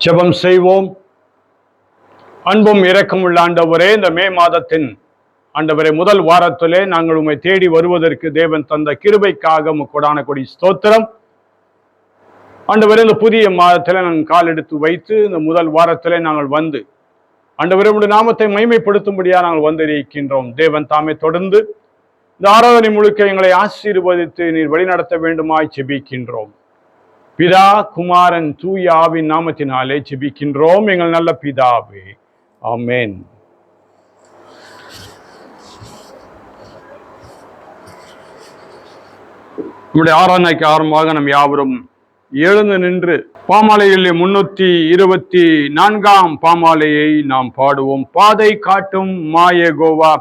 ஜெபம் செய்வோம். அன்பும் இரக்கமுள்ள ஆண்டவரே, இந்த மே மாதத்தின் ஆண்டவரே முதல் வாரத்திலே நாங்கள் உம்மை தேடி வருவதற்கு தேவன் தந்த கிருபைக்காக கொடான கொடி ஸ்தோத்திரம். ஆண்டவரே, இந்த புதிய மாதத்திலே நாங்கள் கால் எடுத்து வைத்து இந்த முதல் வாரத்திலே நாங்கள் வந்து ஆண்டவரே உம்முடைய நாமத்தை மகிமைப்படுத்தும்படியாக நாங்கள் வந்திருக்கின்றோம். தேவன் தாமே தொடர்ந்து இந்த ஆராதனை முழுக்க எங்களை ஆசீர்வதித்து நீர் வழிநடத்த வேண்டுமாய் ஜெபிக்கின்றோம். பிதா, குமாரன், தூய ஆவியின் நாமத்தினாலே ஜெபிக்கின்றோம் எங்கள் நல்ல பிதாவே, ஆமென். நம்முடைய ஆராதனைக்கு ஆரம்பமாக நம் யாவரும் எழுந்து நின்று பாமாலையில் 324 பாமாலையை நாம் பாடுவோம். பாதை காட்டும் மாயேகோவா,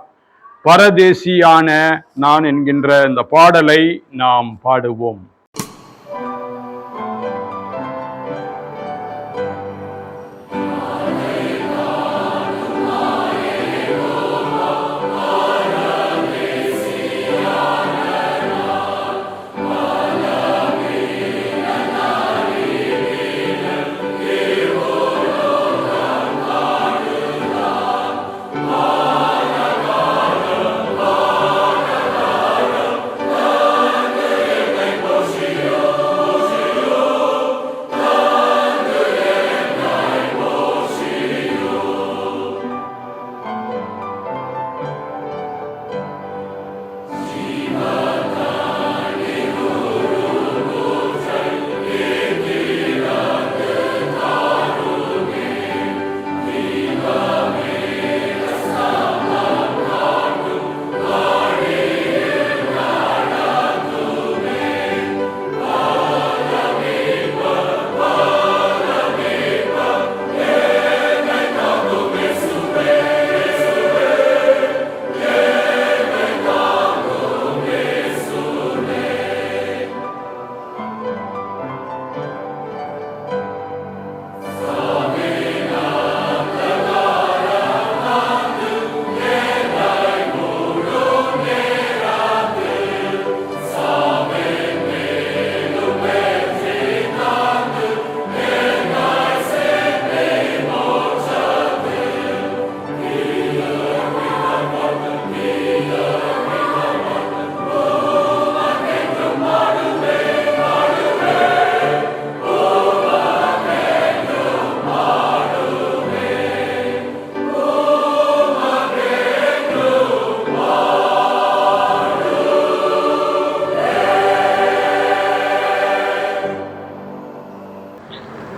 பரதேசியான நான் என்கின்ற இந்த பாடலை நாம் பாடுவோம்.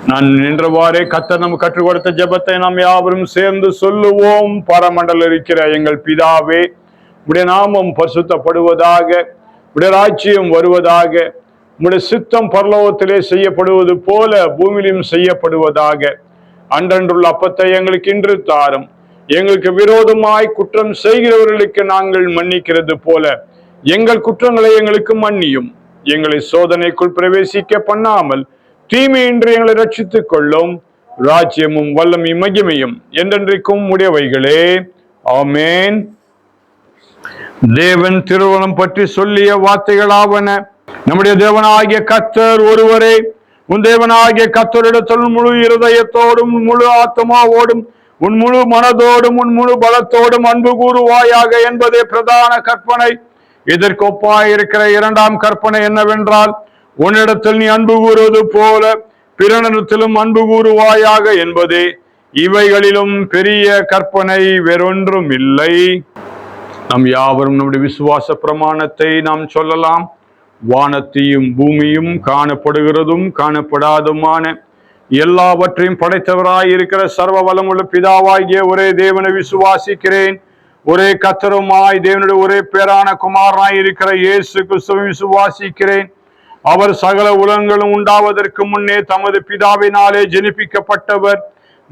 நான் நின்றவாறே கர்த்தர் நமக்கு கற்றுக் கொடுத்த ஜெபத்தை நாம் யாவரும் சேர்ந்து சொல்லுவோம். பரமண்டல இருக்கிற எங்கள் பிதாவே, உடைய நாமம் பரிசுத்தப்படுவதாக, உடைய ராஜ்யம் வருவதாக, உடைய சித்தம் பரலோகத்திலே செய்யப்படுவது போல பூமியிலும் செய்யப்படுவதாக. அன்றன்றுள்ள அப்பத்தை எங்களுக்கு இன்று தாரும். எங்களுக்கு விரோதமாய் குற்றம் செய்கிறவர்களுக்கு நாங்கள் மன்னிக்கிறது போல எங்கள் குற்றங்களை எங்களுக்கு மன்னியும். எங்களை சோதனைக்குள் பிரவேசிக்க பண்ணாமல் தீமையின்றி எங்களை ரட்சித்துக் கொள்ளும். ராஜ்யமும் வல்லமையும் மகிமையும் என்றென்றைக்கும் உடையவைகளே, ஆமென். தேவன் திருவுளம் பற்றி சொல்லிய வார்த்தைகளாவன. நம்முடைய தேவனாகிய கர்த்தர் ஒருவரே. உன் தேவனாகிய கர்த்தரிடத்தில் முழு இருதயத்தோடும் முழு ஆத்மாவோடும் உன் முழு மனதோடும் உன் முழு பலத்தோடும் அன்பு கூறுவாயாக என்பதே பிரதான கற்பனை. இதற்கு ஒப்பாயிருக்கிற இரண்டாம் கற்பனை என்னவென்றால், உன்னிடத்தில் நீ அன்பு கூறுவது போல பிறனிடத்திலும் அன்பு கூறுவாயாக என்பதே. இவைகளிலும் பெரிய கற்பனை வேறொன்றும் இல்லை. நம் யாவரும் நம்முடைய விசுவாச பிரமாணத்தை நாம் சொல்லலாம். வானத்தையும் பூமியும் காணப்படுகிறதும் காணப்படாதுமான எல்லாவற்றையும் படைத்தவராயிருக்கிற சர்வ வளமுள்ள பிதாவாகிய ஒரே தேவனை விசுவாசிக்கிறேன். ஒரே கர்த்தருமாய் தேவனுடைய ஒரே பேரான குமாரனாய் இருக்கிற இயேசு கிறிஸ்துவை விசுவாசிக்கிறேன். அவர் சகல உலகங்களும் உண்டாவதற்கு முன்னே தமது பிதாவினாலே ஜெனிப்பிக்கப்பட்டவர்,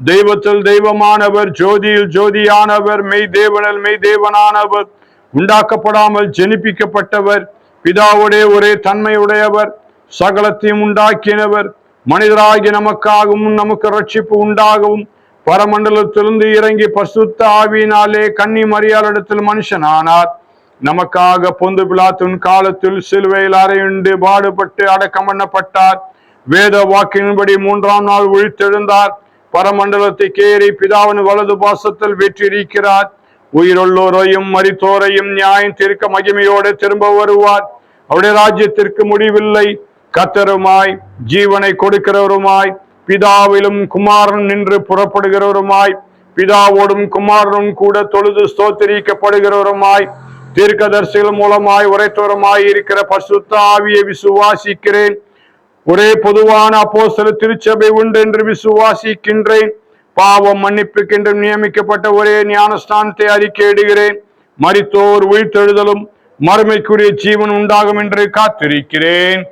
தெய்வத்தில் தெய்வமானவர், ஜோதியில் ஜோதியானவர், மெய் தேவனில் மெய் தேவனானவர், உண்டாக்கப்படாமல் ஜெனிப்பிக்கப்பட்டவர், பிதாவுடைய ஒரே தன்மையுடையவர், சகலத்தையும் உண்டாக்கினவர், மனிதராகி நமக்காகவும் நமக்கு ரட்சிப்பு உண்டாகவும் பரமண்டலத்திலிருந்து இறங்கி பரிசுத்த ஆவியினாலே கன்னி மரியாளிடத்தில் மனுஷனானார். நமக்காக பொந்து பிலாத்தின் காலத்தில் சிலுவையில் அறையுண்டு பாடுபட்டு அடக்கம் பண்ணப்பட்டார். வேத வாக்கின்படி 3ஆம் நாள் உயிர்த்தெழுந்தார். பரமண்டலத்தை கேறி பிதாவின் வலது பாசத்தில் வெற்றிருக்கிறார். உயிருள்ளோரையும் மரித்தோரையும் நியாயம் தீர்க்க மகிமையோடு திரும்ப வருவார். அவருடைய ராஜ்யத்திற்கு முடிவில்லை. கர்த்தருமாய் ஜீவனை கொடுக்கிறவருமாய் பிதாவிலும் குமாரன் நின்று புறப்படுகிறவருமாய் பிதாவோடும் குமாரனும் கூட தொழுது ஸ்தோத்திரிக்கப்படுகிறவருமாய் தீர்க்கதரிசிகள் மூலமாய் உரைத்தவருமாய் இருக்கிற பரிசுத்த ஆவியை விசுவாசிக்கிறேன். ஒரே பொதுவான அப்போஸ்தல திருச்சபை உண்டு என்று விசுவாசிக்கின்றேன். பாவம் மன்னிப்புக்கென்று நியமிக்கப்பட்ட ஒரே ஞானஸ்தானத்தை அறிக்கையிடுகிறேன். மரித்தோர் உயிர்த்தெழுதலும் மறுமைக்குரிய ஜீவன் உண்டாகும் என்று காத்திருக்கிறேன்.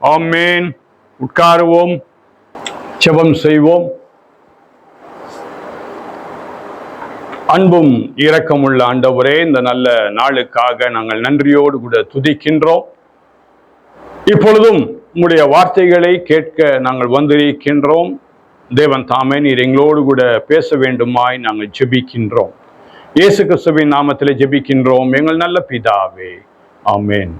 ஆமென். உட்காருவோம், ஜெபம் செய்வோம். அன்பும் இரக்கமுள்ள ஆண்டவரே, இந்த நல்ல நாளுக்காக நாங்கள் நன்றியோடு கூட துதிக்கின்றோம். இப்பொழுதும் உம்முடைய வார்த்தைகளை கேட்க நாங்கள் வந்திருக்கின்றோம். தேவன் தாமே நீர் எங்களோடு கூட பேச வேண்டுமாய் நாங்கள் ஜெபிக்கின்றோம். இயேசு கிறிஸ்துவின் நாமத்திலே ஜெபிக்கின்றோம் எங்கள் நல்ல பிதாவே, ஆமென்.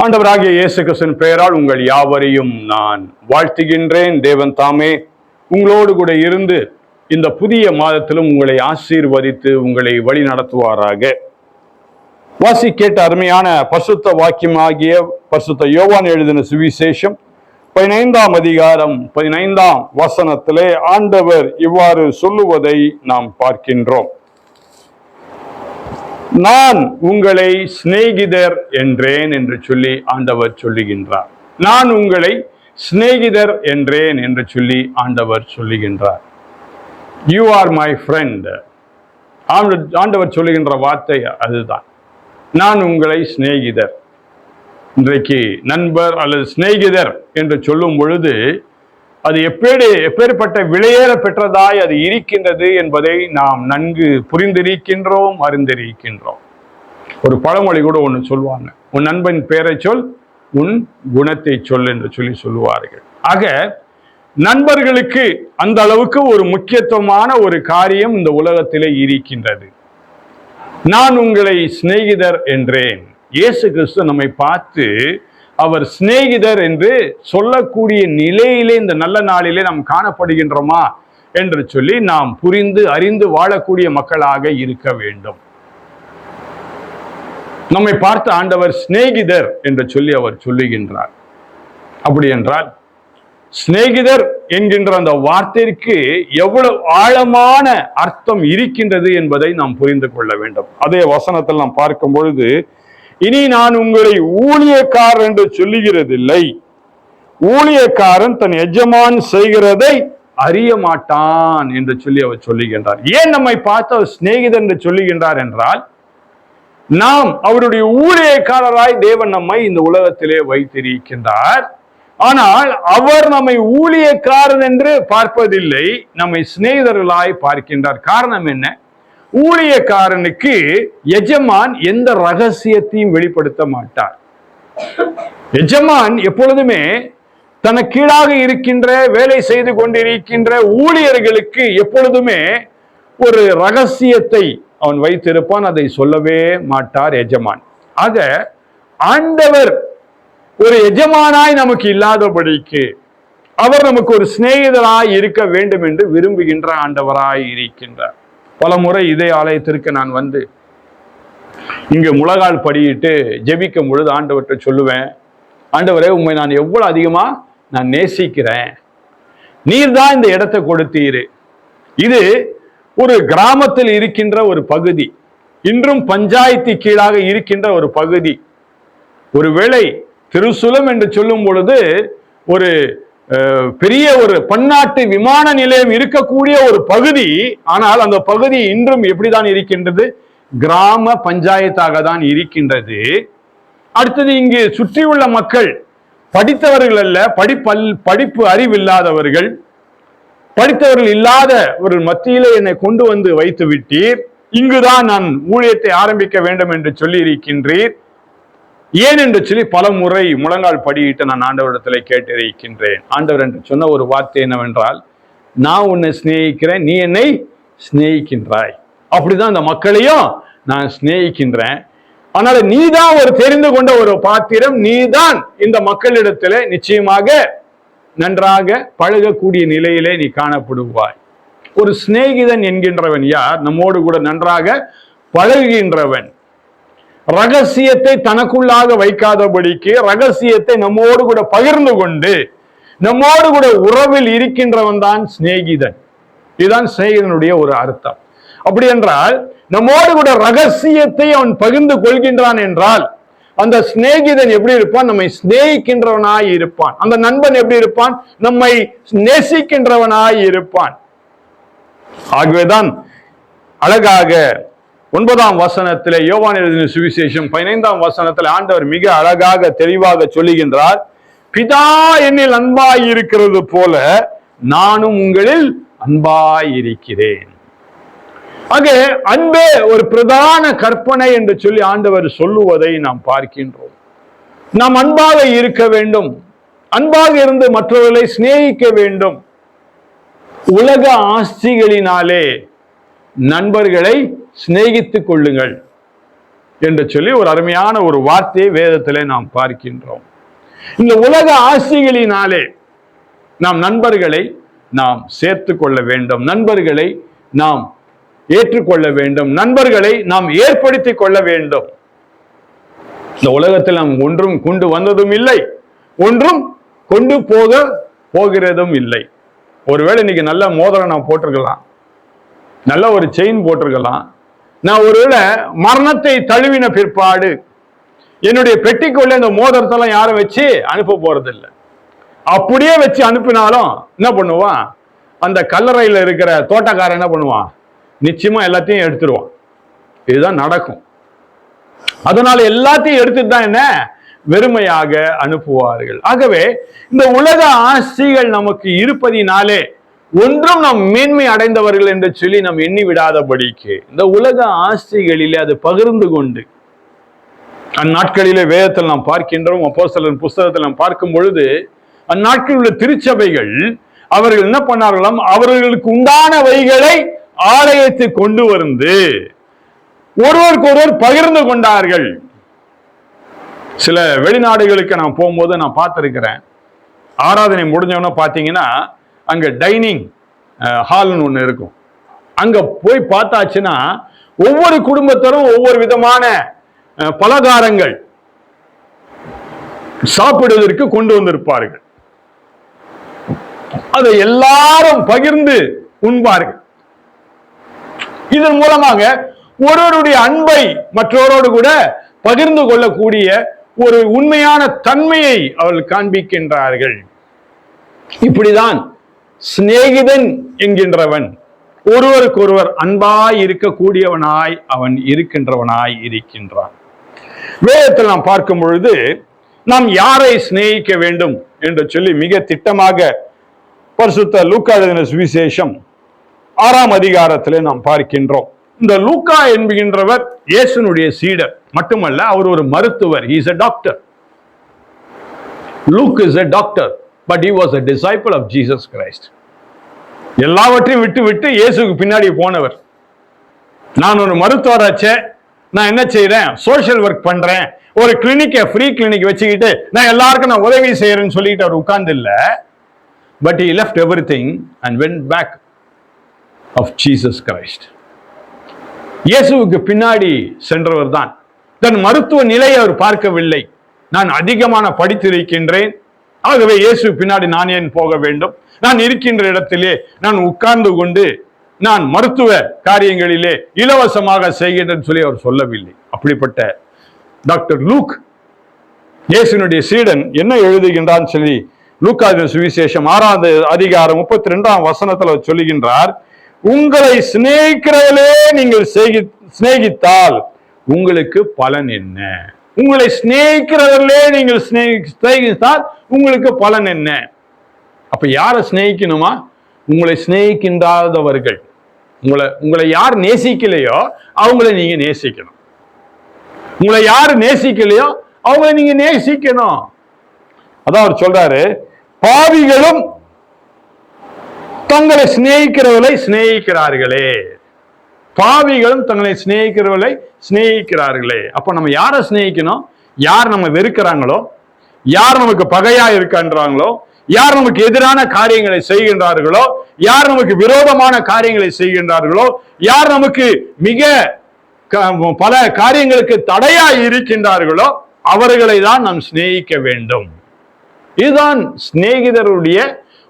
ஆண்டவராகிய இயேசு கிறிஸ்துவின் பெயரால் உங்கள் யாவரையும் நான் வாழ்த்துகின்றேன். தேவன் தாமே உங்களோடு கூட இருந்து இந்த புதிய மாதத்திலும் உங்களை ஆசீர்வதித்து உங்களை வழி நடத்துவாராக. வாசி கேட்ட அருமையான பரிசுத்த வாக்கியமாகிய பரிசுத்த யோவான் எழுதின சுவிசேஷம் 15ஆம் அதிகாரம் 15ஆம் வசனத்திலே ஆண்டவர் இவ்வாறு சொல்லுவதை நாம் பார்க்கின்றோம். நான் உங்களை சிநேகிதர் என்றேன் என்று சொல்லி ஆண்டவர் சொல்லுகின்றார். நான் உங்களை சிநேகிதர் என்றேன் என்று சொல்லி ஆண்டவர் சொல்லுகின்றார். You are my friend. ஆண்டவர் சொல்லுகின்ற வார்த்தை அதுதான். நான் உங்களை சிநேகிதர். இன்றைக்கு நண்பர் அல்லது சிநேகிதர் என்று சொல்லும் பொழுது அது எப்பேற்பட்ட விலையேற பெற்றதாய் அது இருக்கின்றது என்பதை நாம் நன்கு புரிந்திருக்கின்றோம், அறிந்திருக்கின்றோம். ஒரு பழமொழி கூட ஒன்று சொல்லுவாங்க, உன் நண்பன் பெயரை சொல், உன் குணத்தை சொல் என்று சொல்லி சொல்லுவார்கள். ஆக நண்பர்களுக்கு அந்த அளவுக்கு ஒரு முக்கியத்துவமான ஒரு காரியம் இந்த உலகத்திலே இருக்கின்றது. நான் உங்களை சிநேகிதர் என்றேன். இயேசு கிறிஸ்து நம்மை பார்த்து அவர் சிநேகிதர் என்று சொல்லக்கூடிய நிலையிலே இந்த நல்ல நாளிலே நாம் காணப்படுகின்றோமா என்று சொல்லி நாம் புரிந்து அறிந்து வாழக்கூடிய மக்களாக இருக்க வேண்டும். நம்மை பார்த்து ஆண்டவர் சிநேகிதர் என்று சொல்லி அவர் சொல்லுகின்றார். அப்படி என்றால் சிநேகிதர் என்கின்ற அந்த வார்த்தைக்கு எவ்வளவு ஆழமான அர்த்தம் இருக்கின்றது என்பதை நாம் புரிந்து கொள்ள வேண்டும். அதே வசனத்தில் நாம் பார்க்கும் பொழுது, இனி நான் உங்களை ஊழியக்காரர் என்று சொல்லுகிறதில்லை, ஊழியக்காரன் தன் எஜமான் செய்கிறதை அறிய மாட்டான் என்று சொல்லி அவர் சொல்லுகின்றார். ஏன் நம்மை பார்த்து அவர் சிநேகிதர் என்று சொல்லுகின்றார் என்றால், நாம் அவருடைய ஊழியக்காரராய் தேவன் நம்மை இந்த உலகத்திலே வைத்திருக்கின்றார். ஆனால் அவர் நம்மை ஊழியக்காரன் என்று பார்ப்பதில்லை, நம்மை சிநேகிதர்களாய் பார்க்கின்றார். காரணம் என்ன? ஊழியக்காரனுக்கு எஜமான் எந்த ரகசியத்தையும் வெளிப்படுத்த மாட்டார். எஜமான் எப்பொழுதுமே தனக்கு கீழாக இருக்கின்ற வேலை செய்து கொண்டிருக்கின்ற ஊழியர்களுக்கு எப்பொழுதுமே ஒரு ரகசியத்தை அவன் வைத்திருப்பான், அதை சொல்லவே மாட்டார் எஜமான். ஆக ஆண்டவர் ஒரு எஜமானாய் நமக்கு இல்லாதபடிக்கு அவர் நமக்கு ஒரு சிநேகிதராய் இருக்க வேண்டும் என்று விரும்புகின்ற ஆண்டவராய் இருக்கின்றார். பல முறை இதே ஆலயத்திற்கு நான் வந்து இங்கு முழங்கால் படியிட்டு ஜெபிக்கும் பொழுது ஆண்டவர்கிட்ட சொல்லுவேன், ஆண்டவரே உண்மை நான் எவ்வளவு அதிகமா நான் நேசிக்கிறேன், நீர் தான் இந்த இடத்தை கொடுத்தீரு. இது ஒரு கிராமத்தில் இருக்கின்ற ஒரு பகுதி, இன்றும் பஞ்சாயத்து கீழாக இருக்கின்ற ஒரு பகுதி. ஒருவேளை திருசுலம் என்று சொல்லும் பொழுது ஒரு பெரிய ஒரு பன்னாட்டு விமான நிலையம் இருக்கக்கூடிய ஒரு பகுதி. ஆனால் அந்த பகுதி இன்றும் எப்படிதான் இருக்கின்றது? கிராம பஞ்சாயத்தாக தான் இருக்கின்றது. அடுத்தது இங்கு சுற்றியுள்ள மக்கள் படித்தவர்கள் அல்ல, படிப்பு அறிவில்லாதவர்கள், படித்தவர்கள் இல்லாத ஒரு மத்தியிலே என்னை கொண்டு வந்து வைத்து விட்டீர், இங்குதான் நான் ஊழியத்தை ஆரம்பிக்க வேண்டும் என்று சொல்லி இருக்கின்றீர். ஏன் என்று சொல்லி பல முறை முழங்கால் படியிட்டு நான் ஆண்டவரிடத்தில் கேட்டிருக்கின்றேன். ஆண்டவர் என்று சொன்ன ஒரு வார்த்தை என்னவென்றால், நான் உன்னை சிநேகிக்கிறேன், நீ என்னை சிநேகிக்கின்றாய். அப்படிதான் இந்த மக்களையும் நான் சிநேகிக்கின்றேன். ஆனால் நீதான் ஒரு தெரிந்து கொண்ட ஒரு பாத்திரம், நீதான் இந்த மக்களிடத்துல நிச்சயமாக நன்றாக பழகக்கூடிய நிலையிலே நீ காணப்படுவாய். ஒரு சிநேகிதன் என்கின்றவன் யார்? நம்மோடு கூட நன்றாக பழகுகின்றவன், ரகசியத்தை தனக்குள்ளாக வைக்காதபடிக்கு ரகசியத்தை நம்மோடு கூட பகிர்ந்து கொண்டு நம்மோடு கூட உறவில் இருக்கின்றவன் தான் சிநேகிதன். இதுதான் சிநேகிதனுடைய ஒரு அர்த்தம். அப்படி என்றால் நம்மோடு கூட ரகசியத்தை அவன் பகிர்ந்து கொள்கின்றான் என்றால் அந்த சிநேகிதன் எப்படி இருப்பான்? நம்மை சிநேகிக்கின்றவனாய் இருப்பான். அந்த நண்பன் எப்படி இருப்பான்? நம்மை நேசிக்கின்றவனாய் இருப்பான். ஆகவேதான் அழகாக 9ஆம் வசனத்திலே, யோவான் எழுதின சுவிசேஷம் 15ஆம் வசனத்தில் ஆண்டவர் மிக அழகாக தெளிவாக சொல்லுகின்றார், பிதா என்னில் அன்பாய் இருக்கிறது போல நானும் உங்களில் அன்பாய் இருக்கிறேன். ஆக அன்பே ஒரு பிரதான கற்பனை என்று சொல்லி ஆண்டவர் சொல்லுவதை நாம் பார்க்கின்றோம். நாம் அன்பாக இருக்க வேண்டும், அன்பாக இருந்து மற்றவர்களை சிநேகிக்க வேண்டும். உலக ஆஸ்திகளினாலே நண்பர்களை சிநேகித்துக் கொள்ளுங்கள் என்று சொல்லி ஒரு அருமையான ஒரு வார்த்தையை வேதத்திலே நாம் பார்க்கின்றோம். இந்த உலக ஆசைகளினாலே நாம் நண்பர்களை நாம் சேர்த்து கொள்ள வேண்டும், நண்பர்களை நாம் ஏற்றுக்கொள்ள வேண்டும், நண்பர்களை நாம் ஏற்படுத்திக் கொள்ள வேண்டும். இந்த உலகத்தில் நாம் ஒன்றும் கொண்டு வந்ததும் இல்லை, ஒன்றும் கொண்டு போகிறதும் இல்லை. ஒருவேளை இன்னைக்கு நல்ல மோதிரம் நான் போட்டிருக்கலாம், நல்ல ஒரு செயின் போட்டிருக்கலாம். நான் ஒருவேளை மரணத்தை தழுவின பிற்பாடு என்னுடைய பெட்டிக்குள்ள இந்த மோதிரத்தெல்லாம் யாரும் வச்சு அனுப்ப போறதில்லை. அப்படியே வச்சு அனுப்பினாலும் என்ன பண்ணுவான்? அந்த கல்லறையில் இருக்கிற தோட்டக்காரன் என்ன பண்ணுவான்? நிச்சயமா எல்லாத்தையும் எடுத்துருவான். இதுதான் நடக்கும். அதனால எல்லாத்தையும் எடுத்துட்டு தான் என்ன வெறுமையாக அனுப்புவார்கள். ஆகவே இந்த உலக ஆசைகள் நமக்கு இருப்பதினாலே ஒன்றும் நாம் மேன்மை அடைந்தவர்கள் என்று சொல்லி நாம் எண்ணி விடாதபடிக்கு இந்த உலக ஆசைகளிலே அது பகிர்ந்து கொண்டு, அந்நாட்களிலே வேதத்தில் நாம் பார்க்கின்றோம், அப்போஸ்தலர் புஸ்தகத்தில் நாம் பார்க்கும் பொழுது அந்நாட்களில் உள்ள திருச்சபைகள் அவர்கள் என்ன பண்ணார்களாம்? அவர்களுக்கு உண்டானவைகளை ஆலயத்தை கொண்டு வந்து ஒருவருக்கு ஒருவர் பகிர்ந்து கொண்டார்கள். சில வெளிநாடுகளுக்கு நான் போகும்போது நான் பார்த்திருக்கிறேன், ஆராதனை முடிஞ்சவன பார்த்தீங்கன்னா அங்க டைனிங் ஹால்னு ஒண்ணு இருக்கும். அங்க போய் பார்த்தாச்சுன்னா ஒவ்வொரு குடும்பத்தரும் ஒவ்வொரு விதமான பலகாரங்கள் சாப்பிடுவதற்கு கொண்டு வந்திருப்பார்கள். அதை எல்லாரும் பகிர்ந்து உண்பார்கள். இதன் மூலமாக ஒருவருடைய அன்பை மற்றவரோடு கூட பகிர்ந்து கொள்ளக்கூடிய ஒரு உண்மையான தன்மையை அவர்கள் காண்பிக்கின்றார்கள். இப்படிதான் சிநேகிதன் என்கின்றவன் ஒருவருக்கொருவர் அன்பாய் இருக்கக்கூடியவனாய் அவன் இருக்கின்றவனாய் இருக்கின்றான். வேதத்தில் நாம் பார்க்கும் பொழுது நாம் யாரை சிநேகிக்க வேண்டும் என்று சொல்லி மிக திட்டமாக பரிசுத்த லூக்கா எழுதின சுவிசேஷம் 6ஆம் அதிகாரத்திலே நாம் பார்க்கின்றோம். இந்த லூக்கா என்கின்றவர் இயேசுனுடைய சீடர் மட்டுமல்ல, அவர் ஒரு மருத்துவர். he is a doctor. Luke is a doctor, but he was a disciple of Jesus Christ. எல்லாவற்றையும் விட்டு விட்டு இயேசுக்கு பின்னாடி போனவர். நான் ஒரு மருத்துவராச்சே, நான் என்ன செய்யறேன்? சோசியல் ஒர்க் பண்றேன், ஒரு கிளினிக்கை ஃப்ரீ கிளினிக் வச்சுக்கிட்டு நான் எல்லாருக்கும் நான் உதவி செய்யறேன்னு சொல்லிட்டு அவர் உட்கார்ந்து இல்ல. But he left everything and went back of Jesus Christ. இயேசுவுக்கு பின்னாடி சென்றவர் தான். தன் மருத்துவ நிலையை அவர் பார்க்கவில்லை. நான் அதிகமான படித்திருக்கின்றேன், ஆகவே இயேசு பின்னாடி நான் ஏன் போக வேண்டும்? நான் இருக்கின்ற இடத்திலே நான் உட்கார்ந்து கொண்டு நான் மருத்துவ காரியங்களிலே இலவசமாக செய்கின்றேன் சொல்லி அவர் சொல்லவில்லை. அப்படிப்பட்ட டாக்டர் லூக் இயேசுனுடைய சீடன் என்ன எழுதுகின்றான் சொல்லி லூக்கா சுவிசேஷம் 6ஆம் அதிகாரம் 32ஆம் வசனத்துல சொல்லுகின்றார், உங்களை சிநேகிக்கிறவர்களே நீங்கள் சிநேகித்தால் உங்களுக்கு பலன் என்ன? உங்களை சிநேகிக்கிறவர்களே நீங்கள் சிநேகித்தால் உங்களுக்கு பலன் என்ன? அப்ப யாரை சிநேகிக்கணுமா? உங்களை சிநேகிக்கின்றாதவர்கள், உங்களை யார் நேசிக்கலையோ அவங்களை நீங்க நேசிக்கணும். உங்களை யாரு நேசிக்கலையோ அவங்களை நீங்க நேசிக்கணும். அதான் அவர் சொல்றாரு, பாவிகளும் தங்களை சிநேகிக்கிறவர்களை சிநேகிக்கிறார்களே. பாவிகளும் தங்களை சிநேகிக்கிறவர்களை சிநேகிக்கிறார்களே. அப்ப நம்ம யாரை சிநேகிக்கணும்? யார் நம்ம வெறுக்கிறாங்களோ, யார் நமக்கு பகையா இருக்கின்றாங்களோ, யார் நமக்கு எதிரான காரியங்களை செய்கின்றார்களோ, யார் நமக்கு விரோதமான காரியங்களை செய்கின்றார்களோ, யார் நமக்கு மிக பல காரியங்களுக்கு தடையாய் இருக்கின்றார்களோ அவர்களை தான் நாம் சிநேகிக்க வேண்டும். இதுதான் சிநேகிதருடைய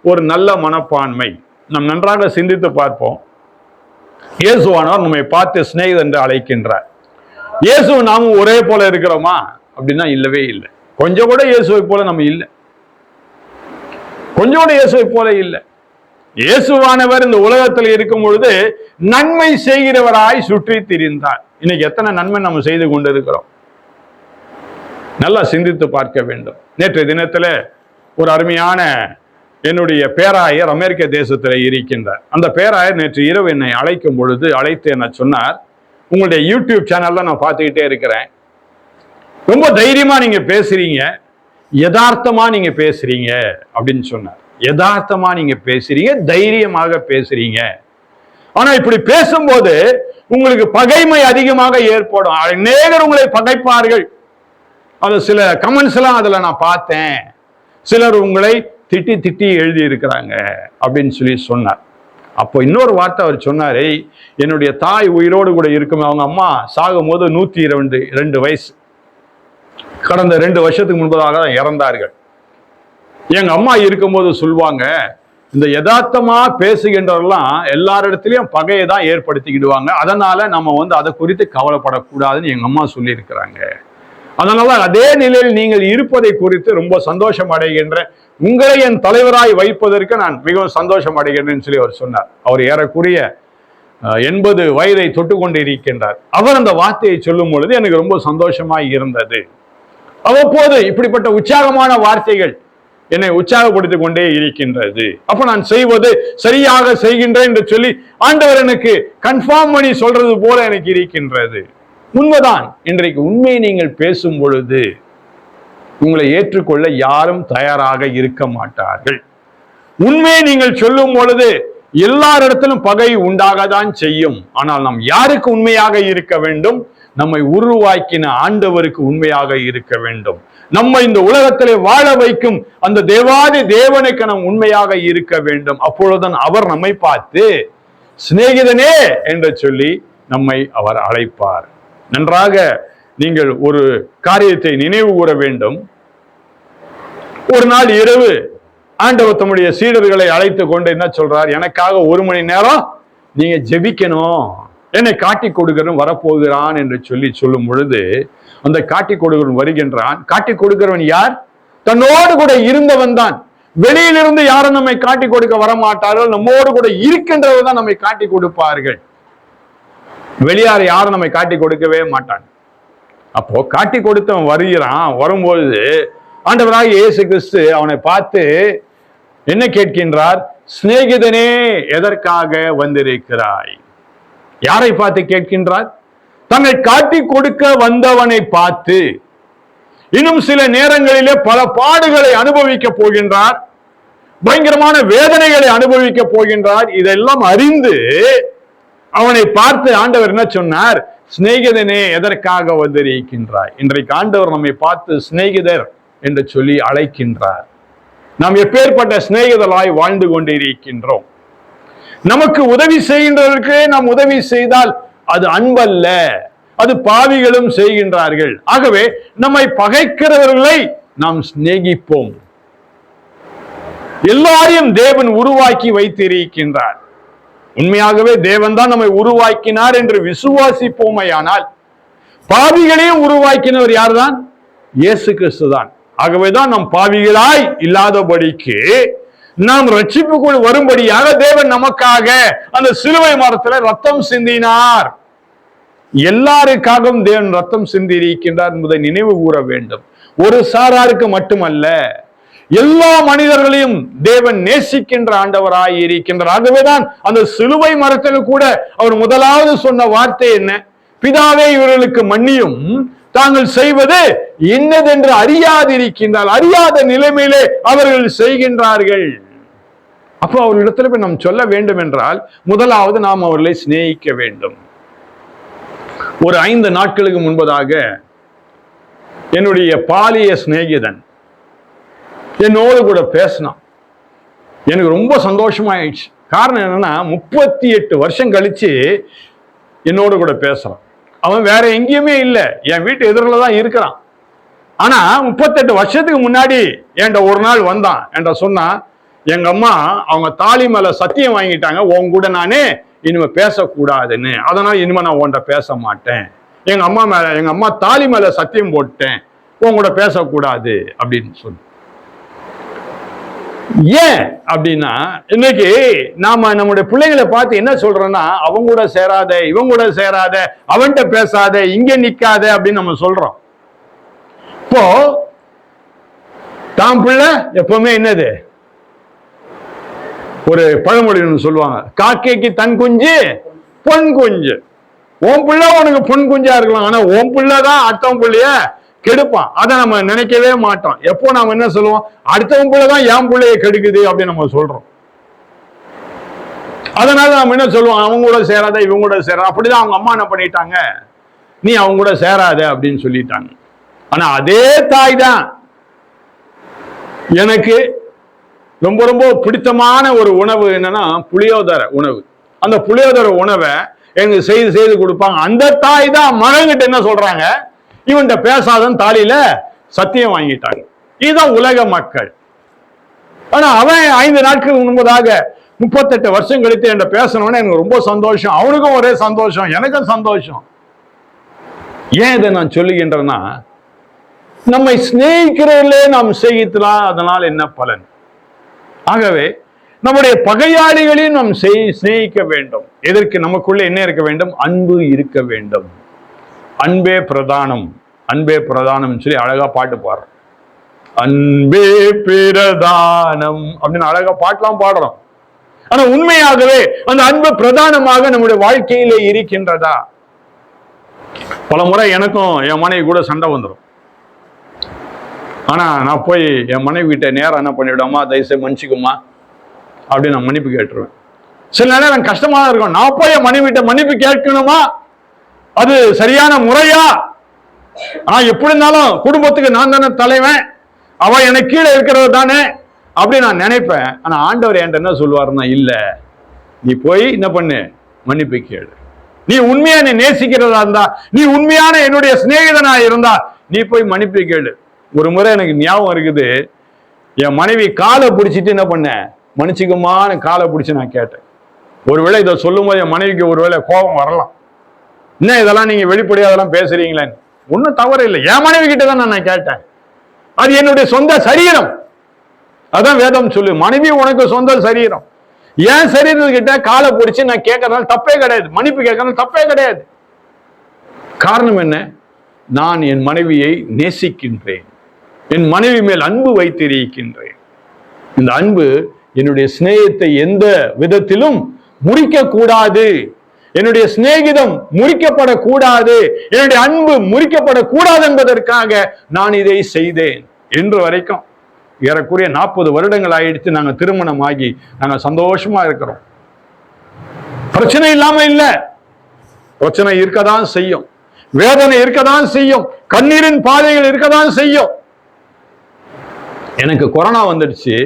ஒரு நல்ல மனப்பான்மை. நாம் நன்றாக சிந்தித்து பார்ப்போம். இயேசுவானவர் நம்மை பார்த்து சிநேகிதர் என்று அழைக்கின்றார். இயேசு நாமும் ஒரே போல இருக்கிறோமா அப்படின்னா இல்லவே இல்லை. கொஞ்சம் கூட இயேசுவை போல நம்ம இல்லை. கொஞ்சம் கூட இயேசுவை போல இல்லை. இயேசுவானவர் இந்த உலகத்தில் இருக்கும் பொழுது நன்மை செய்கிறவராய் சுற்றி திரிந்தார். இன்னைக்கு எத்தனை நன்மை நம்ம செய்து கொண்டிருக்கிறோம்? நல்லா சிந்தித்து பார்க்க வேண்டும். நேற்றைய தினத்துல ஒரு அருமையான என்னுடைய பேராயர் அமெரிக்க தேசத்தில் இருக்கின்றார். அந்த பேராயர் நேற்று இரவு என்னை அழைக்கும் பொழுது அழைத்து என்ன சொன்னார், உங்களுடைய யூடியூப் சேனல்ல நான் பார்த்துக்கிட்டே இருக்கிறேன், ரொம்ப தைரியமா நீங்க பேசுறீங்க, யதார்த்தமா நீங்க பேசுறீங்க அப்படின்னு சொன்னார். யதார்த்தமா நீங்க பேசுறீங்க, தைரியமாக பேசுறீங்க. ஆனா இப்படி பேசும்போது உங்களுக்கு பகைமை அதிகமாக ஏற்படும். அநேகர் உங்களை பகைப்பார்கள். அது சில கமெண்ட்ஸ் எல்லாம் அதுல நான் பார்த்தேன். சிலர் உங்களை திட்டி திட்டி எழுதி இருக்கிறாங்க அப்படின்னு சொல்லி சொன்னார். அப்போ இன்னொரு வார்த்தை அவர் சொன்னாரு, என்னுடைய தாய் உயிரோடு கூட இருக்கும், அவங்க அம்மா சாகும் போது 102 வயசு, கடந்த 2 வருஷத்துக்கு முன்பதாக தான் இறந்தார்கள். எங்க அம்மா இருக்கும்போது சொல்லுவாங்க, இந்த யதார்த்தமா பேசுகின்றவர்கள்லாம் எல்லாரிடத்திலையும் பகையை தான் ஏற்படுத்திக்கிடுவாங்க, அதனால நம்ம அதை குறித்து கவலைப்படக்கூடாதுன்னு எங்க அம்மா சொல்லி இருக்கிறாங்க. அதனால அதே நிலையில் நீங்கள் இருப்பதை குறித்து ரொம்ப சந்தோஷம் அடைகின்ற, உங்களை என் தலைவராய் வைப்பதற்கு நான் மிகவும் சந்தோஷம் அடைகின்றேன்னு சொல்லி அவர் சொன்னார். அவர் ஏறக்குறைய 80 வயதை தொட்டு கொண்டு இருக்கின்றார். அவர் அந்த வார்த்தையை சொல்லும் பொழுது எனக்கு ரொம்ப சந்தோஷமாய் இருந்தது. அவ்வப்போது இப்படிப்பட்ட உற்சாகமான வார்த்தைகள் என்னை உற்சாகப்படுத்திக் கொண்டே இருக்கின்றது. அப்ப நான் செய்வது சரியாக செய்கின்றேன் என்று சொல்லி ஆண்டவர் எனக்கு கன்ஃபார்ம் பண்ணி சொல்றது போல எனக்கு இருக்கின்றது. உண்மைதான். இன்றைக்கு உண்மையை நீங்கள் பேசும் பொழுது உங்களை ஏற்றுக்கொள்ள யாரும் தயாராக இருக்க மாட்டார்கள். உண்மையை நீங்கள் சொல்லும் பொழுது எல்லாரிடத்திலும் பகை உண்டாகத்தான் செய்யும். ஆனால் நாம் யாருக்கு உண்மையாக இருக்க வேண்டும்? நம்மை உருவாக்கின ஆண்டவருக்கு உண்மையாக இருக்க வேண்டும். நம்ம இந்த உலகத்திலே வாழ வைக்கும் அந்த தேவாதி தேவனுக்கு நாம் உண்மையாக இருக்க வேண்டும். அப்பொழுதுதான் அவர் நம்மை பார்த்து சிநேகிதனே என்று சொல்லி நம்மை அவர் அழைப்பார். நன்றாக நீங்கள் ஒரு காரியத்தை நினைவு கூற வேண்டும். ஒரு நாள் இரவு ஆண்டவர் தம்முடைய சீடர்களை அழைத்து கொண்டு என்ன சொல்றார், எனக்காக 1 மணி நேரம் நீங்க ஜெபிக்கணும், என்னை காட்டி கொடுக்கிறவன் வரப்போகிறான் என்று சொல்லும் பொழுது அந்த காட்டி கொடுக்கிறவன் வருகின்றான். காட்டி கொடுக்கிறவன் யார்? தன்னோடு கூட இருந்தவன் தான். வெளியிலிருந்து யாரும் நம்மை காட்டி கொடுக்க வரமாட்டார்கள். நம்மோடு கூட இருக்கின்றவர் தான் நம்மை காட்டி கொடுப்பார்கள். வெளியார் யாரும் நம்மை காட்டி கொடுக்கவே மாட்டான். அப்போ காட்டி கொடுத்தவன் வருகிறான். வரும்பொழுது ஆண்டவராகிய இயேசு கிறிஸ்து அவனை பார்த்து என்ன கேட்கின்றார்? சிநேகிதனே, எதற்காக வந்திருக்கிறாய்? யாரை பார்த்து கேட்கின்றார்? தன்னை காட்டி கொடுக்க வந்தவனை பார்த்து. இன்னும் சில நேரங்களிலே பல பாடுகளை அனுபவிக்க போகின்றார், பயங்கரமான வேதனைகளை அனுபவிக்க போகின்றார். இதெல்லாம் அறிந்து அவனை பார்த்து ஆண்டவர் என்ன சொன்னார்? சிநேகிதனே, எதற்காக வந்திருக்கின்றாய்? இன்றைக்கு ஆண்டவர் நம்மை பார்த்து சிநேகிதர் என்று சொல்லி அழைக்கின்றார். நாம் எப்பேற்பட்ட சிநேகிதராய் வாழ்ந்து கொண்டிருக்கின்றோம். நமக்கு உதவி செய்கின்றவர்களுக்கு நாம் உதவி செய்தால் அது அன்பல்ல, அது பாவிகளும் செய்கின்றார்கள். ஆகவே நம்மை பகைக்கிறவர்களை நாம் சிநேகிப்போம். எல்லாரையும் தேவன் உருவாக்கி வைத்திருக்கின்றார். உண்மையாகவே தேவன் தான் நம்மை உருவாக்கினார் என்று விசுவாசிப்போமையானால் பாவிகளையும் உருவாக்கினவர் யார்தான்? இயேசு கிறிஸ்து தான். ஆகவேதான் நம் பாவிகளாய் இல்லாதபடிக்கு நாம் ரட்சிப்புக்குள் வரும்படியாக தேவன் நமக்காக அந்த சிலுவை மரத்துல ரத்தம் சிந்தினார். எல்லாருக்காகவும் தேவன் ரத்தம் சிந்தி இருக்கின்றார் என்பதை நினைவு கூற வேண்டும். ஒரு சாராருக்கு மட்டுமல்ல, எல்லா மனிதர்களையும் தேவன் நேசிக்கின்ற ஆண்டவராய் இருக்கின்றார். ஆகவேதான் அந்த சிலுவை மரத்தில் கூட அவர் முதலாவது சொன்ன வார்த்தை என்ன? பிதாவே, இவர்களுக்கு மன்னியும், தாங்கள் செய்வது என்னதென்று அறியாதிருக்கின்றார். அறியாத நிலைமையிலே அவர்கள் செய்கின்றார்கள். அப்போ அவர்களிடத்துல போய் நாம் சொல்ல வேண்டும் என்றால் முதலாவது நாம் அவர்களை சிநேகிக்க வேண்டும். ஒரு 5 நாட்களுக்கு முன்பதாக என்னுடைய பாலிய சிநேகிதன் என்னோடு கூட பேசினான். எனக்கு ரொம்ப சந்தோஷமாயிடுச்சு. காரணம் என்னன்னா 38 வருஷம் கழிச்சு என்னோடு கூட பேசுறான். அவன் வேற எங்கேயுமே இல்லை, என் வீட்டு எதிரில தான் இருக்கிறான். ஆனா 38 வருஷத்துக்கு முன்னாடி என்கிட்ட ஒரு நாள் வந்தான். என்கிட்ட சொன்னா, எங்க அம்மா அவங்க தாலி மேல சத்தியம் வாங்கிட்டாங்க, உன் கூட நானே இனிமே பேசக்கூடாதுன்னு, அதனால இனிமே நான் உன்கிட்ட பேச மாட்டேன். எங்க அம்மா தாலி மேல சத்தியம் போட்டேன், உன் கூட பேசக்கூடாது அப்படின்னு சொல்லி. ஏன் அப்படின்னா, இன்னைக்கு நாம நம்முடைய பிள்ளைகளை பார்த்து என்ன சொல்றோம்னா, அவங்க கூட சேராத, இவங்க கூட சேராத, அவன்கிட்ட பேசாத, இங்க நிக்காத அப்படின்னு நம்ம சொல்றோம். இப்போ தான் பிள்ளை எப்பவுமே என்னது, ஒரு பழமொழி சொல்லுவாங்க, காக்கைக்கு தன் குஞ்சு பொன் குஞ்சு. உன் பிள்ளை உனக்கு பொன் குஞ்சா இருக்கலாம், ஆனா உன் பிள்ளைதான் அடுத்தவன் பிள்ளைய கெடுப்பான். அதை நம்ம நினைக்கவே மாட்டோம். எப்போ நாம என்ன சொல்லுவோம், அடுத்தவன் பிள்ளைதான் என் பிள்ளைய கெடுக்குது அப்படின்னு நம்ம சொல்றோம். அதனால நம்ம என்ன சொல்லுவோம், அவங்க கூட சேராத, இவங்க கூட சேராத. அப்படிதான் அவங்க அம்மா என்ன பண்ணிட்டாங்க, நீ அவங்க கூட சேராத அப்படின்னு சொல்லிட்டாங்க. ஆனா அதே தாய் தான் எனக்கு ரொம்ப ரொம்ப பிடித்தமான ஒரு உணவு என்னன்னா புளியோதரை உணவு. அந்த புளியோதரை உணவை எனக்கு செய்து கொடுப்பாங்க. அந்த தாய் தான் மகன்கிட்ட என்ன சொல்றாங்க, இவன்கிட்ட பேசாதன்னு தாலியில சத்தியம் வாங்கிட்டாங்க. இதுதான் உலக மக்கள். ஆனா அவன் 5 நாட்கள் முன்பதாக 38 வருஷம் கழித்து என்கிட்ட பேசணும்னு எனக்கு ரொம்ப சந்தோஷம். அவனுக்கும் ஒரே சந்தோஷம், எனக்கும் சந்தோஷம். ஏன் இதை நான் சொல்லுகின்றேன்னா, நம்மை சிநேகிக்கிறவர்களே நாம் செய்யலாம், அதனால் என்ன பலன்? ஆகவே நம்முடைய பகையாளிகளையும் நாம் சிநேகிக்க வேண்டும். எதற்கு? நமக்குள்ள என்ன இருக்க வேண்டும்? அன்பு இருக்க வேண்டும். அன்பே பிரதானம், அன்பே பிரதானம் சொல்லி அழகா பாட்டு பாடுறோம். அன்பே பிரதானம் அப்படின்னு அழகா பாட்டெல்லாம் பாடுறோம். ஆனா உண்மையாகவே அந்த அன்பு பிரதானமாக நம்முடைய வாழ்க்கையிலே இருக்கின்றதா? பல முறை எனக்கும் என் மனைவி கூட சண்டை வந்துடும். ஆனா நான் போய் என் மனைவி கிட்ட நேரம் என்ன பண்ணிவிடுமா, தயவுசெய்து மன்னிச்சுக்குமா அப்படின்னு நான் மன்னிப்பு கேட்டுருவேன். சில நேரம் எனக்கு கஷ்டமா இருக்கும், நான் போய் என் மனைவி கிட்ட மன்னிப்பு கேட்கணுமா, அது சரியான முறையா? எப்படி இருந்தாலும் குடும்பத்துக்கு நான் தானே தலைவன், அவ எனக்கு கீழே இருக்கிறது தானே அப்படின்னு நான் நினைப்பேன். ஆனா ஆண்டவர் என்கிட்ட என்ன சொல்லுவாருன்னா, இல்ல, நீ போய் என்ன பண்ணு, மன்னிப்பு கேளு. நீ உண்மையா நீ நேசிக்கிறதா இருந்தா, நீ உண்மையான என்னுடைய சிநேகிதனா இருந்தா, நீ போய் மன்னிப்பு கேளு. ஒரு முறை எனக்கு ஞாபகம் இருக்குது, என் மனைவி காலை பிடிச்சிட்டு என்ன பண்ண, மன்னிச்சுக்குமான்னு காலை பிடிச்சி நான் கேட்டேன். ஒருவேளை இதை சொல்லும் போது என் மனைவிக்கு ஒருவேளை கோபம் வரலாம், என்ன இதெல்லாம் நீங்க வெளிப்படையா அதெல்லாம் பேசுறீங்களேன்னு. ஒன்றும் தவறு இல்லை, என் மனைவி கிட்ட தான் நான் கேட்டேன். அது என்னுடைய சொந்த சரீரம். அதான் வேதம் சொல்லு, மனைவி உனக்கு சொந்த சரீரம். என் சரீரத்துக்கிட்ட காலை பிடிச்சி நான் கேட்கறதுனால தப்பே கிடையாது, மன்னிப்பு கேட்கறதுனால தப்பே கிடையாது. காரணம் என்ன? நான் என் மனைவியை நேசிக்கின்றேன், என் மனைவி மேல் அன்பு வைத்திருக்கின்றேன். இந்த அன்பு என்னுடைய சிநேகத்தை எந்த விதத்திலும் முறிக்க கூடாது, என்னுடைய சிநேகிதம் முறிக்கப்படக்கூடாது, என்னுடைய அன்பு முறிக்கப்படக்கூடாது என்பதற்காக நான் இதை செய்தேன். இன்று வரைக்கும் ஏறக்குறைய 40 வருடங்கள் ஆயிடுச்சு நாங்க திருமணம் ஆகி, நாங்க சந்தோஷமா இருக்கிறோம். பிரச்சனை இல்லாம இல்ல, பிரச்சனை இருக்கதான் செய்யும், வேதனை இருக்கதான் செய்யும், கண்ணீரின் பாதைகள் இருக்கதான் செய்யும். எனக்கு கொரோனா வந்துடுச்சு.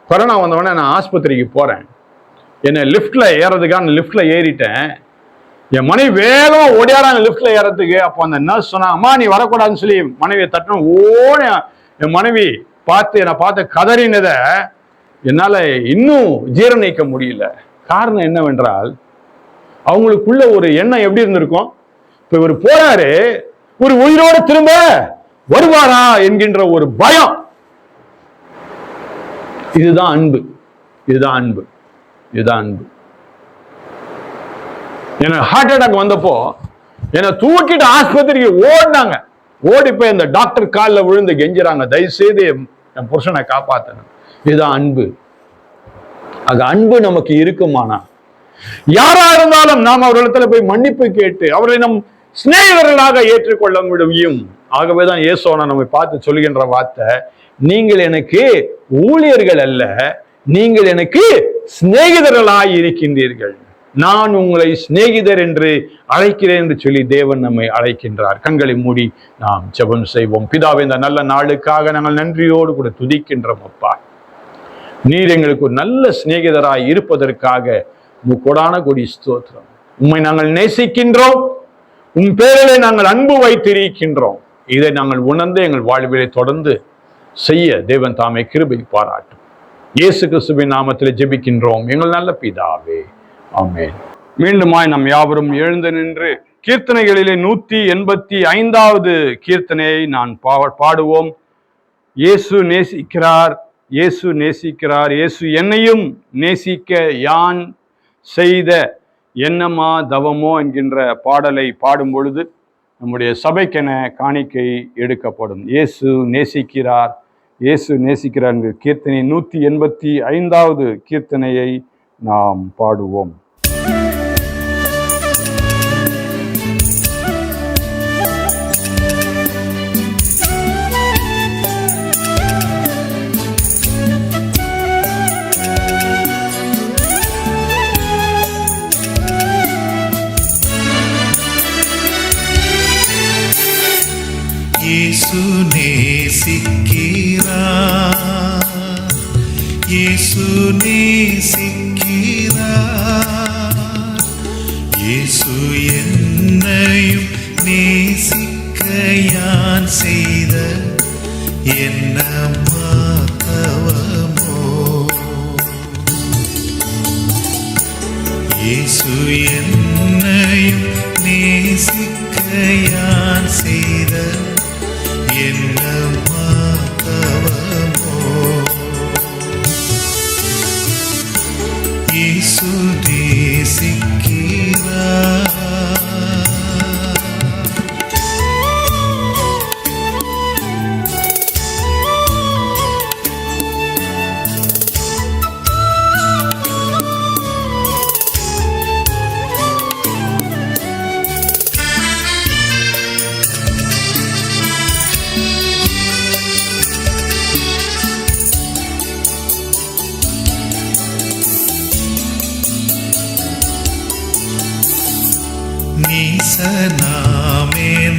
கொரோனா வந்தவொடனே நான் ஆஸ்பத்திரிக்கு போறேன். என்னை லிப்ட்ல ஏறதுக்கான லிப்ட்ல ஏறிட்டேன். என் மனைவி வேகமா ஓடியாராங்க லிப்ட்ல ஏறதுக்கு. அப்போ அந்த நர்ஸ் சொன்னா, அம்மா நீ வரக்கூடாதுன்னு சொல்லி மனைவியை தட்டணும். ஓட என் மனைவி என்னை பார்த்து கதறினதை என்னால இன்னும் ஜீரணிக்க முடியல. காரணம் என்னவென்றால், அவங்களுக்குள்ள ஒரு எண்ணம் எப்படி இருந்திருக்கும், இப்ப இவர் போறாரு, ஒரு உயிரோட திரும்ப வருவாரா என்கின்ற ஒரு பயம். இதுதான் அன்பு, இதுதான் அன்பு, இதுதான் அன்பு. எனக்கு ஹார்ட் அட்டாக் வந்தப்போ என்னை தூக்கிட்டு ஆஸ்பத்திரிக்கு ஓடினாங்க. ஓடி போய் அந்த டாக்டர் காலில் விழுந்து கெஞ்சுறாங்க, தயவுசெய்து என் புருஷனை காப்பாற்றணும். இதுதான் அன்பு. அது அன்பு நமக்கு இருக்குமானா, யாரா இருந்தாலும் நாம் அவர்களிடத்துல போய் மன்னிப்பு கேட்டு அவர்களை நம் சிநேகிதர்களாக ஏற்றுக்கொள்ள முடியும். ஆகவேதான் இயேசுவனை நம்மை பார்த்து சொல்கின்ற வார்த்தை, நீங்கள் எனக்கு ஊழியர்கள் அல்ல, நீங்கள் எனக்கு சிநேகிதர்களாய் இருக்கின்றீர்கள். நான் உங்களை சிநேகிதர் என்று அழைக்கிறேன் என்று சொல்லி தேவன் நம்மை அழைக்கின்றார். கண்களை மூடி நாம் ஜெபம் செய்வோம். பிதாவே, இந்த நல்ல நாளுக்காக நாங்கள் நன்றியோடு கூட துதிக்கின்றோம். அப்பா, நீர் எங்களுக்கு ஒரு நல்ல சிநேகிதராய் இருப்பதற்காக கொடான கொடி ஸ்தோத்திரம். உம்மை நாங்கள் நேசிக்கின்றோம், உம் பேரிலே நாங்கள் அன்பு வைத்திருக்கின்றோம். இதை நாங்கள் உணர்ந்து எங்கள் வாழ்விலை தொடர்ந்து செய்ய தேவன் தாமே கிருபை பாராட்டும். இயேசு கிறிஸ்துவின் நாமத்தில் ஜெபிக்கின்றோம் எங்கள் நல்ல பிதாவே, ஆமென். மீண்டுமாய் நாம் யாவரும் எழுந்து நின்று கீர்த்தனைகளிலே 185வது கீர்த்தனையை நான் பாடுவோம். இயேசு நேசிக்கிறார், இயேசு நேசிக்கிறார், இயேசு என்னையும் நேசிக்க யான் செய்த என்னமா தவமோ என்கின்ற பாடலை பாடும் பொழுது நம்முடைய சபைக்கென காணிக்கை எடுக்கப்படும். இயேசு நேசிக்கிறார், இயேசு நேசிக்கிறார் என்கிற கீர்த்தனை 185வது கீர்த்தனையை நாம் பாடுவோம். இயேசு நேசிக்கிறார், இயேசு நேசிக்கிறார், இயேசு என்னையும் நேசிக்க யான் செய்த என்னமா தவமோ. இயேசு என்னையும் நேசிக்க யான் செய்த என்னமா தவமோ. இயேசு நேசிக்கிறார்.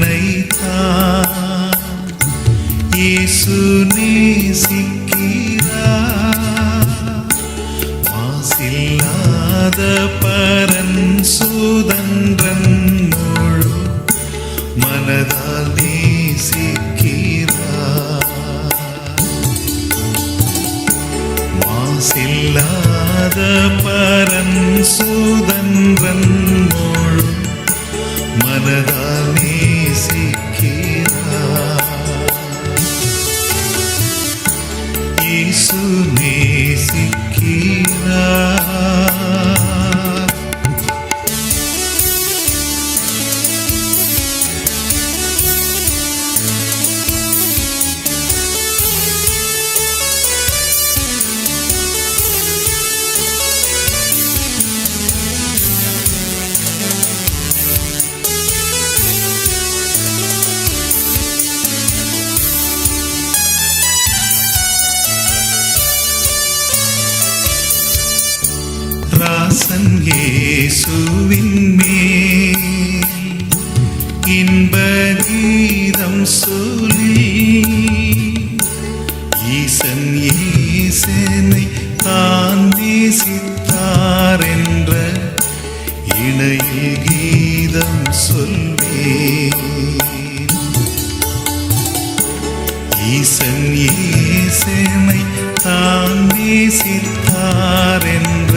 நீசனாமேனைத்தான் இயேசு நேசிக்கிறார், மாசில்லாத பரன் சுதன்றன் முழு மனதால் நேசிக்கிறார், மாசில்லாத பரன் சுதன்றன் முழு மனதால் நேசிக்கிறார். இயேசு நேசிக்கிறார். ராசன் இயேசுவின் மேல் இன்ப கீதம் சொல்லி, ஈசன் இயேசனை தான் நேசித்தார் என்ற இணையில் கீதம் சொல்வேன். ஈசன் இயேசனை தான் நேசித்தார் என்ற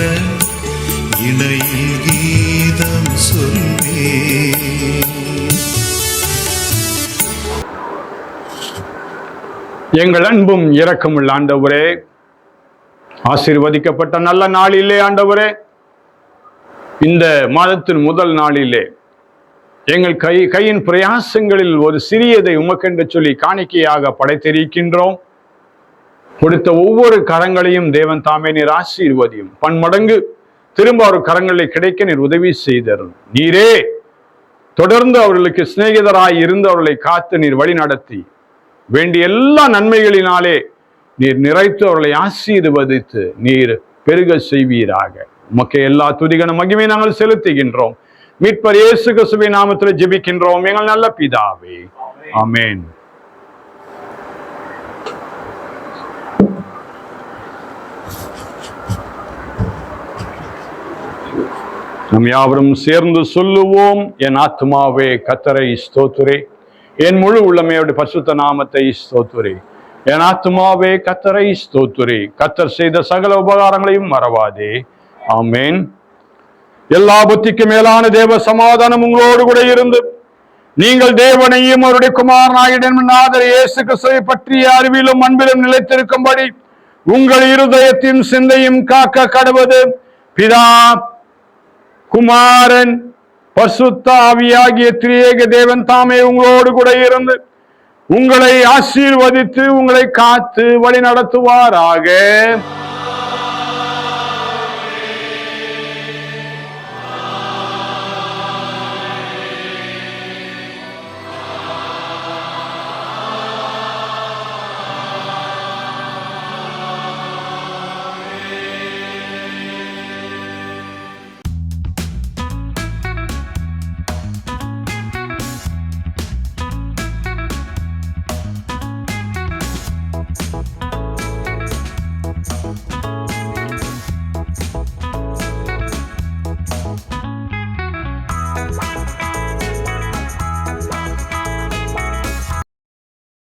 இணையில் கீதம் சொல்வேன். எங்கள் அன்பும் இரக்கமுள்ள ஆண்டவரே, ஆசீர்வதிக்கப்பட்ட நல்ல நாளிலே ஆண்டவரே, இந்த மாதத்தின் முதல் நாளிலே எங்கள் கையின் பிரயாசங்களில் ஒரு சிறியதை உமக்கென்று சொல்லி காணிக்கையாக படைத்திருக்கின்றோம். கொடுத்த ஒவ்வொரு கரங்களையும் தேவன் தாமே நீர் ஆசீர்வதியும், பன்மடங்கு திரும்ப அவர் கரங்களில் கிடைக்க நீர் உதவி செய்தரும். நீரே தொடர்ந்து அவர்களுக்கு சிநேகிதராய் இருந்து அவர்களை காத்து நீர் வழி நடத்தி வேண்டிய எல்லா நன்மைகளினாலே நீர் நிறைத்து அவர்களை ஆசீர்வதித்து நீர் பெருக செய்வீராக. உமக்கு எல்லா துதிகன மகிமை நாங்கள் செலுத்துகின்றோம். மீட்பர் இயேசு கிறிஸ்துவின் நாமத்தில் ஜெபிக்கின்றோம் எங்கள் நல்ல பிதாவே. ஆமென். நம் யாவரும் சேர்ந்து சொல்லுவோம். என் ஆத்துமாவே கர்த்தரை ஸ்தோத்திரே, என் முழு உள்ளமையோட பரிசுத்த நாமத்தை ஸ்தோத்திரே. என் ஆத்துமாவே கர்த்தரை ஸ்தோத்திரே, கர்த்தர் செய்த சகல உபகாரங்களையும் மறவாதே. ஆமென். எல்லா புத்திக்கு மேலான தேவ சமாதானம் உங்களோடு கூட இருந்து நீங்கள் தேவனையும் அவருடைய குமாரனாகிய இயேசு கிறிஸ்துவை பற்றிய அறிவிலும் அன்பிலும் நிலைத்திருக்கும்படி உங்கள் இருதயத்தின் சிந்தையும் காக்க கடவது பிதா, குமாரன், பரிசுத்த ஆவியாகிய திரியேக தேவன் தாமே உங்களோடு கூட இருந்து உங்களை ஆசீர்வதித்து உங்களை காத்து வழி நடத்துவாராக.